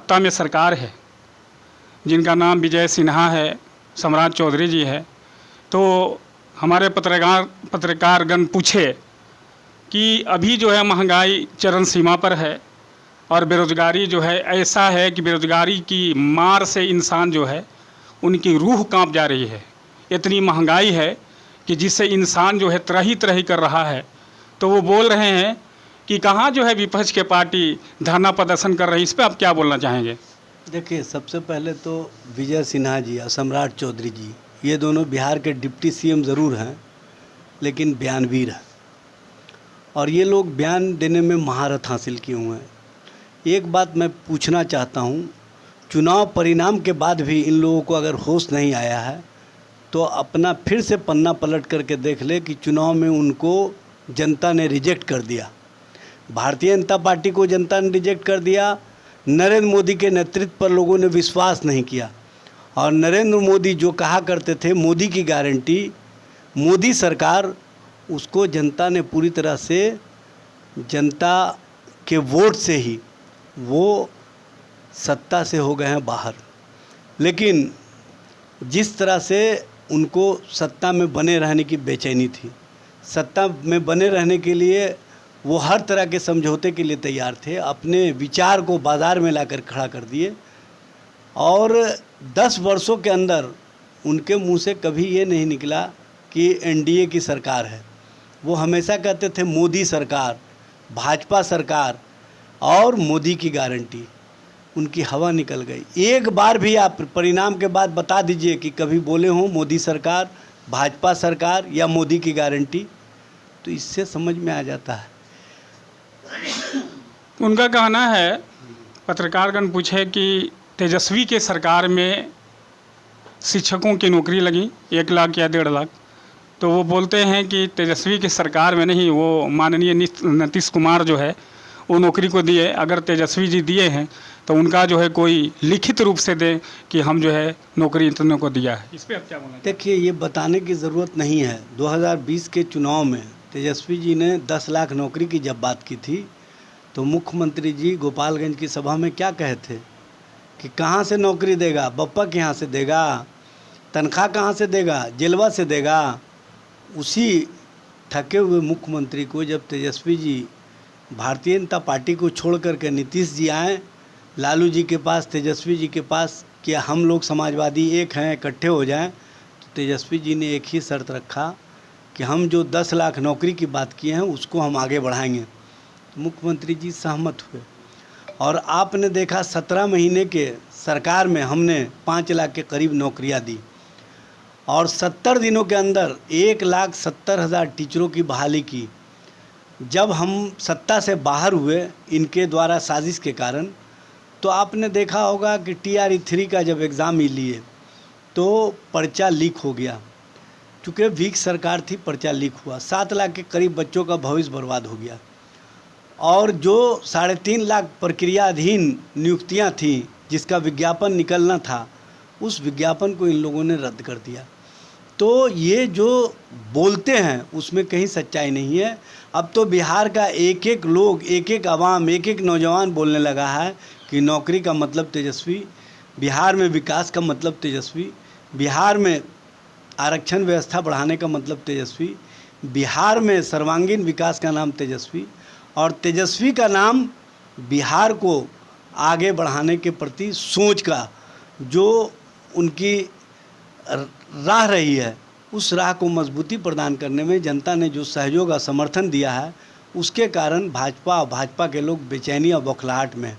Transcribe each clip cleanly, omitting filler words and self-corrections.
सत्ता में सरकार है जिनका नाम विजय सिन्हा है, सम्राट चौधरी जी है, तो हमारे पत्रकारगण पूछे कि अभी जो है महंगाई चरम सीमा पर है और बेरोज़गारी जो है ऐसा है कि बेरोज़गारी की मार से इंसान जो है उनकी रूह कांप जा रही है। इतनी महंगाई है कि जिससे इंसान जो है त्राही त्राही कर रहा है। तो वो बोल रहे हैं कि कहाँ जो है विपक्ष के पार्टी धरना प्रदर्शन कर रही है। इस पर आप क्या बोलना चाहेंगे? देखिए, सबसे पहले तो विजय सिन्हा जी और सम्राट चौधरी जी, ये दोनों बिहार के डिप्टी सीएम ज़रूर हैं, लेकिन बयानवीर हैं और ये लोग बयान देने में महारत हासिल किए हुए हैं। एक बात मैं पूछना चाहता हूँ, चुनाव परिणाम के बाद भी इन लोगों को अगर होश नहीं आया है तो अपना फिर से पन्ना पलट करके देख ले कि चुनाव में उनको जनता ने रिजेक्ट कर दिया। भारतीय जनता पार्टी को जनता ने रिजेक्ट कर दिया। नरेंद्र मोदी के नेतृत्व पर लोगों ने विश्वास नहीं किया और नरेंद्र मोदी जो कहा करते थे मोदी की गारंटी, मोदी सरकार, उसको जनता ने पूरी तरह से जनता के वोट से ही वो सत्ता से हो गए हैं बाहर। लेकिन जिस तरह से उनको सत्ता में बने रहने की बेचैनी थी, सत्ता में बने रहने के लिए वो हर तरह के समझौते के लिए तैयार थे, अपने विचार को बाज़ार में लाकर खड़ा कर दिए और 10 वर्षों के अंदर उनके मुंह से कभी ये नहीं निकला कि एनडीए की सरकार है। वो हमेशा कहते थे मोदी सरकार, भाजपा सरकार और मोदी की गारंटी। उनकी हवा निकल गई। एक बार भी आप परिणाम के बाद बता दीजिए कि कभी बोले हों मोदी सरकार, भाजपा सरकार या मोदी की गारंटी, तो इससे समझ में आ जाता है। उनका कहना है, पत्रकारगण पूछे कि तेजस्वी के सरकार में शिक्षकों की नौकरी लगी 1 लाख या 1.5 लाख, तो वो बोलते हैं कि तेजस्वी की सरकार में नहीं, वो माननीय नीतीश कुमार जो है वो नौकरी को दिए। अगर तेजस्वी जी दिए हैं तो उनका जो है कोई लिखित रूप से दे कि हम जो है नौकरी इतने को दिया है। इस पर आप क्या बोलना? देखिए, ये बताने की ज़रूरत नहीं है। 2020 के चुनाव में तेजस्वी जी ने 10 लाख नौकरी की जब बात की थी तो मुख्यमंत्री जी गोपालगंज की सभा में क्या कहे थे कि कहाँ से नौकरी देगा, बप्पा के यहाँ से देगा, तनख्वाह कहाँ से देगा, जेलवा से देगा। उसी थके हुए मुख्यमंत्री को जब तेजस्वी जी भारतीय जनता पार्टी को छोड़ करके नीतीश जी आए लालू जी के पास, तेजस्वी जी के पास, कि हम लोग समाजवादी एक हैं, इकट्ठे हो जाएं, तो तेजस्वी जी ने एक ही शर्त रखा कि हम जो 10 लाख नौकरी की बात किए हैं उसको हम आगे बढ़ाएंगे। तो मुख्यमंत्री जी सहमत हुए और आपने देखा 17 महीने के सरकार में हमने 5 लाख के करीब नौकरियां दी और 70 दिनों के अंदर 1,70,000 टीचरों की बहाली की। जब हम सत्ता से बाहर हुए इनके द्वारा साजिश के कारण, तो आपने देखा होगा कि TRE 3 का जब एग्ज़ाम लिए तो पर्चा लीक हो गया। चूँकि वीक सरकार थी, पर्चा लीक हुआ, 7 लाख के करीब बच्चों का भविष्य बर्बाद हो गया और जो 3.5 लाख प्रक्रियाधीन नियुक्तियां थीं जिसका विज्ञापन निकलना था, उस विज्ञापन को इन लोगों ने रद्द कर दिया। तो ये जो बोलते हैं उसमें कहीं सच्चाई नहीं है। अब तो बिहार का एक एक लोग, एक एक आवाम, एक एक नौजवान बोलने लगा है कि नौकरी का मतलब तेजस्वी, बिहार में विकास का मतलब तेजस्वी, बिहार में आरक्षण व्यवस्था बढ़ाने का मतलब तेजस्वी, बिहार में सर्वांगीण विकास का नाम तेजस्वी, और तेजस्वी का नाम बिहार को आगे बढ़ाने के प्रति सोच का जो उनकी राह रही है, उस राह को मजबूती प्रदान करने में जनता ने जो सहयोग और समर्थन दिया है, उसके कारण भाजपा के लोग बेचैनी और बौखलाहट में,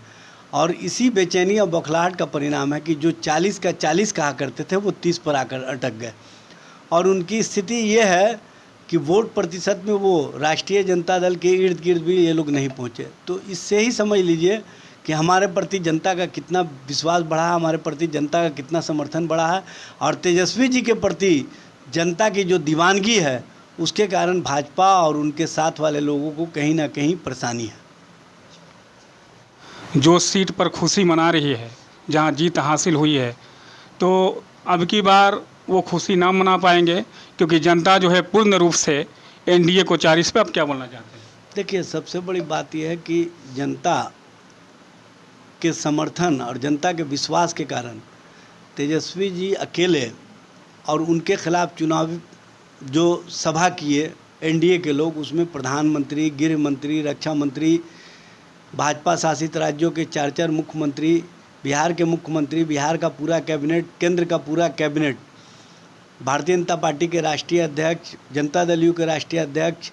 और इसी बेचैनी और बौखलाहट का परिणाम है कि जो 40 का 40 कहा करते थे वो 30 पर आकर अटक गए और उनकी स्थिति ये है कि वोट प्रतिशत में वो राष्ट्रीय जनता दल के इर्द गिर्द भी ये लोग नहीं पहुँचे। तो इससे ही समझ लीजिए कि हमारे प्रति जनता का कितना विश्वास बढ़ा है, हमारे प्रति जनता का कितना समर्थन बढ़ा है, और तेजस्वी जी के प्रति जनता की जो दीवानगी है उसके कारण भाजपा और उनके साथ वाले लोगों को कहीं ना कहीं परेशानी है। जो सीट पर खुशी मना रही है, जहां जीत हासिल हुई है, तो अब की बार वो खुशी ना मना पाएंगे क्योंकि जनता जो है पूर्ण रूप से एनडीए को 4। इस पर आप क्या बोलना चाहते हैं? देखिए, सबसे बड़ी बात यह है कि जनता के समर्थन और जनता के विश्वास के कारण तेजस्वी जी अकेले और उनके खिलाफ चुनावी जो सभा किए एनडीए के लोग, उसमें प्रधानमंत्री, गृह मंत्री, रक्षा मंत्री, भाजपा शासित राज्यों के 4 मुख्यमंत्री, बिहार के मुख्यमंत्री, बिहार का पूरा कैबिनेट, केंद्र का पूरा कैबिनेट, भारतीय जनता पार्टी के राष्ट्रीय अध्यक्ष, जनता दल यू के राष्ट्रीय अध्यक्ष,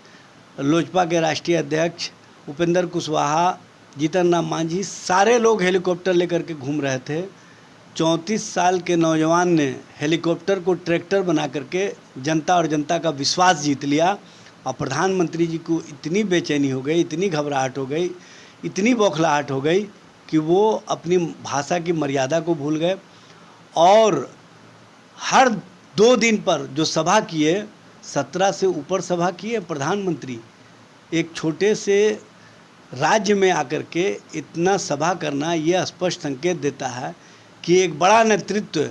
लोजपा के राष्ट्रीय अध्यक्ष उपेंद्र कुशवाहा, जीतन राम मांझी, सारे लोग हेलीकॉप्टर लेकर के घूम रहे थे। 34 साल के नौजवान ने हेलीकॉप्टर को ट्रैक्टर बना करके जनता और जनता का विश्वास जीत लिया और प्रधानमंत्री जी को इतनी बेचैनी हो गई, इतनी घबराहट हो गई, इतनी बौखलाहट हो गई कि वो अपनी भाषा की मर्यादा को भूल गए और हर 2 दिन पर जो सभा किए, 17 से ऊपर सभा किए प्रधानमंत्री। एक छोटे से राज्य में आकर के इतना सभा करना ये स्पष्ट संकेत देता है कि एक बड़ा नेतृत्व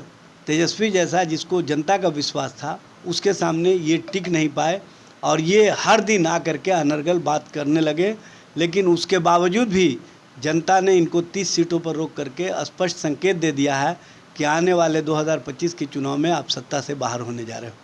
तेजस्वी जैसा, जिसको जनता का विश्वास था, उसके सामने ये टिक नहीं पाए और ये हर दिन आकर के अनर्गल बात करने लगे। लेकिन उसके बावजूद भी जनता ने इनको 30 सीटों पर रोक करके स्पष्ट संकेत दे दिया है कि आने वाले 2025 के चुनाव में आप सत्ता से बाहर होने जा रहे हो।